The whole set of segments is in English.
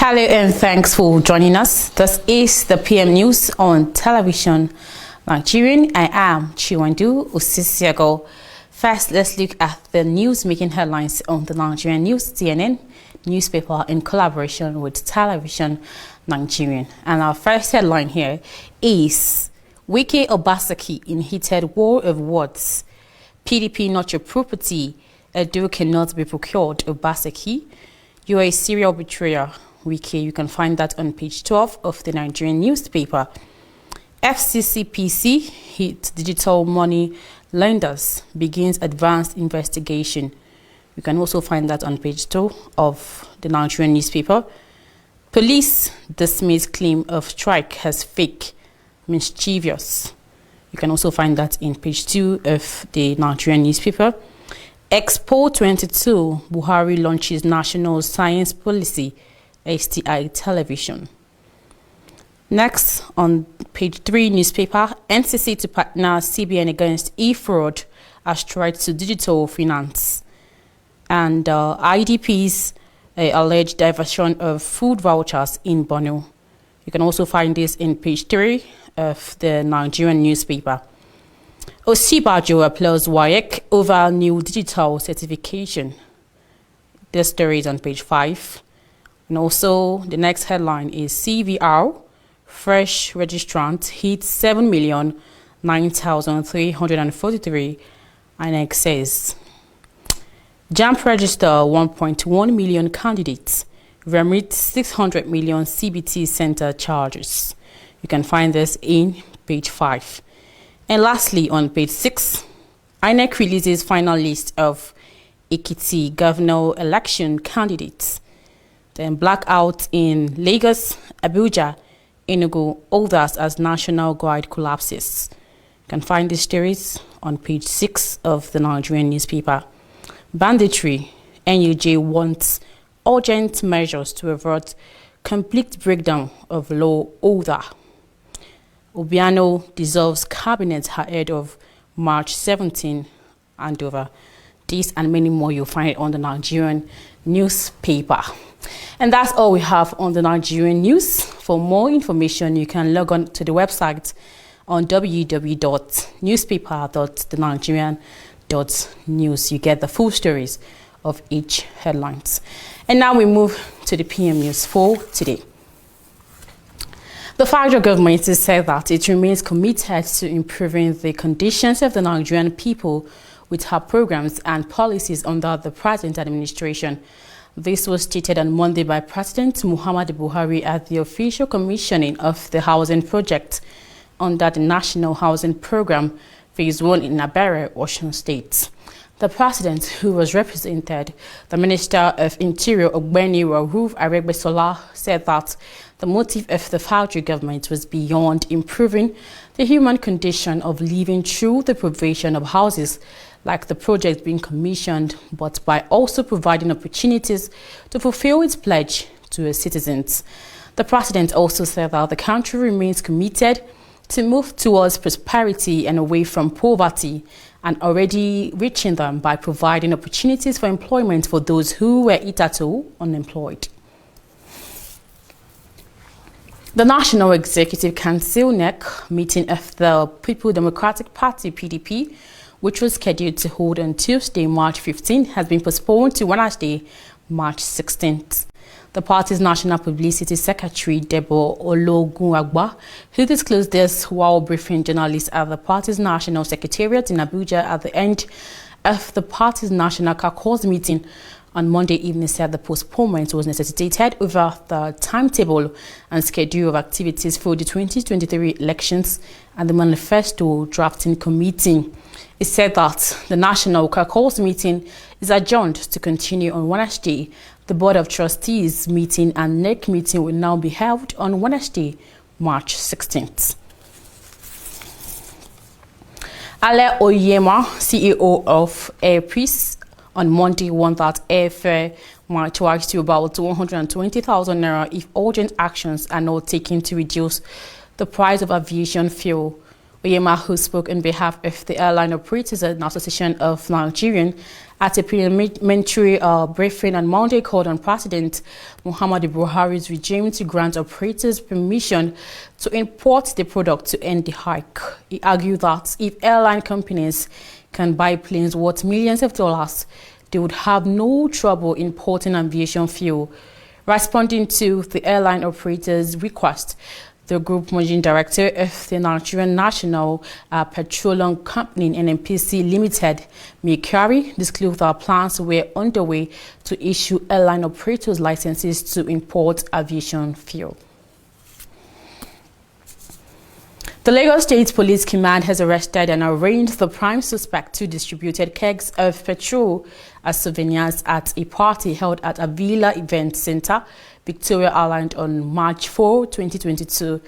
Hello and thanks for joining us. This is the PM News on television Nigerian. I am Chiwandu Osisiago. First, let's look at the news making headlines on the Nigerian News CNN newspaper in collaboration with television Nigerian. And our first headline here is Wike Obaseki in heated war of words. PDP not your property. Edo cannot be procured. Obaseki, you are a serial betrayer. Wike, you can find that on page 12 of the Nigerian newspaper. FCCPC hit digital money lenders, begins advanced investigation. You can also find that on page 2 of the Nigerian newspaper. Police dismiss claim of strike as fake, mischievous. You can also find that in page 2 of the Nigerian newspaper. Expo 22, Buhari launches National Science Policy, STI Television. Next, on page 3 newspaper, NCC to partner CBN against e-fraud as threat to digital finance. And IDP's alleged diversion of food vouchers in Borno. You can also find this in page 3 of the Nigerian newspaper. Osibajo applauds WAEC over new digital certification. This story is on page 5. And also, the next headline is CVR, fresh registrant hits 7,009,343, INEC says. JAMB register 1.1 million candidates, remit 600 million CBT center charges. You can find this in page 5. And lastly, on page 6, INEC releases final list of Ekiti governor election candidates. Then blackout in Lagos, Abuja, Enugu, others as National Guard collapses. You can find these stories on page 6 of the Nigerian newspaper. Banditry, NUJ wants urgent measures to avert complete breakdown of law order. Obiano dissolves cabinet ahead of March 17 and over. This and many more you'll find on the Nigerian newspaper. And that's all we have on the Nigerian news. For more information, you can log on to the website on www.newspaper.thenigerian.news. You get the full stories of each headlines. And now we move to the PM News for today. The federal government has said that it remains committed to improving the conditions of the Nigerian people with her programs and policies under the present administration. This was stated on Monday by President Muhammadu Buhari at the official commissioning of the housing project under the National Housing Program, Phase 1 in Abere, Osun State. The president, who was represented, the Minister of Interior, Ogbeni Rauf Aregbesola, said that the motive of the federal government was beyond improving the human condition of living through the provision of houses like the project being commissioned, but by also providing opportunities to fulfill its pledge to its citizens. The president also said that the country remains committed to move towards prosperity and away from poverty, and already reaching them by providing opportunities for employment for those who were hitherto unemployed. The National Executive Council NEC meeting of the People Democratic Party PDP, which was scheduled to hold on Tuesday, March 15, has been postponed to Wednesday, March 16th. The party's National Publicity Secretary, Debo Ologunagba, who disclosed this while briefing journalists at the party's National Secretariat in Abuja at the end of the party's National Caucus meeting on Monday evening, said the postponement was necessitated over the timetable and schedule of activities for the 2023 elections and the manifesto drafting committee. It said that the National Caucus meeting is adjourned to continue on Wednesday. The Board of Trustees meeting and NEC meeting will now be held on Wednesday, March 16th. Ale Oyema, CEO of Airpeace, on Monday warned that airfare might rise to about 120,000 naira if urgent actions are not taken to reduce the price of aviation fuel. Oyema, who spoke on behalf of the Airline Operators and Association of Nigerian at a parliamentary briefing on Monday, called on President Muhammadu Buhari's regime to grant operators permission to import the product to end the hike. He argued that if airline companies can buy planes worth millions of dollars, they would have no trouble importing aviation fuel. Responding to the airline operators' request, the Group Managing Director of the Nigerian National Petroleum Company, NNPC Limited, Mikari, disclosed that plans were underway to issue airline operators licenses to import aviation fuel. The Lagos State Police Command has arrested and arraigned the prime suspect who distributed kegs of petrol as souvenirs at a party held at a Villa Event Center, Victoria Island on March 4, 2022.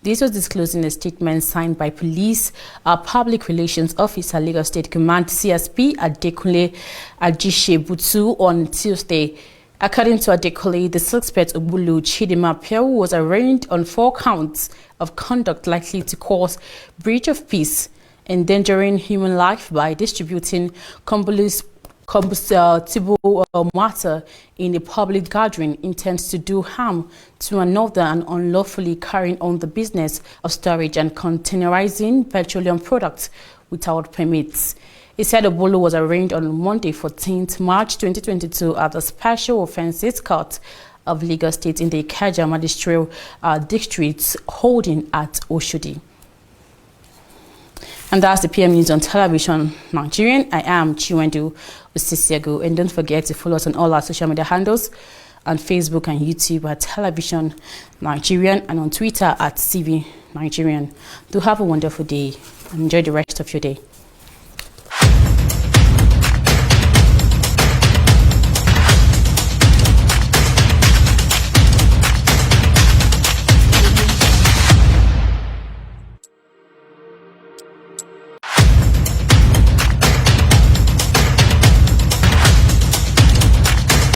This was disclosed in a statement signed by Police Public Relations Officer, Lagos State Command CSP Adekunle Ajishebutu on Tuesday. According to Adekunle, the suspect Obulu Chidima Peru was arraigned on 4 counts of conduct likely to cause breach of peace, endangering human life by distributing combustible matter in a public gathering, intends to do harm to another, and unlawfully carrying on the business of storage and containerizing petroleum products without permits. He said Obolo was arraigned on Monday, 14th March 2022 at the Special Offences Court of Lagos State in the Ikeja Magistrate District holding at Oshodi. And that's the PM News on Television Nigerian. I am Chiwendu Osisiago, and don't forget to follow us on all our social media handles on Facebook and YouTube at Television Nigerian, and on Twitter at CV Nigerian. Do have a wonderful day and enjoy the rest of your day.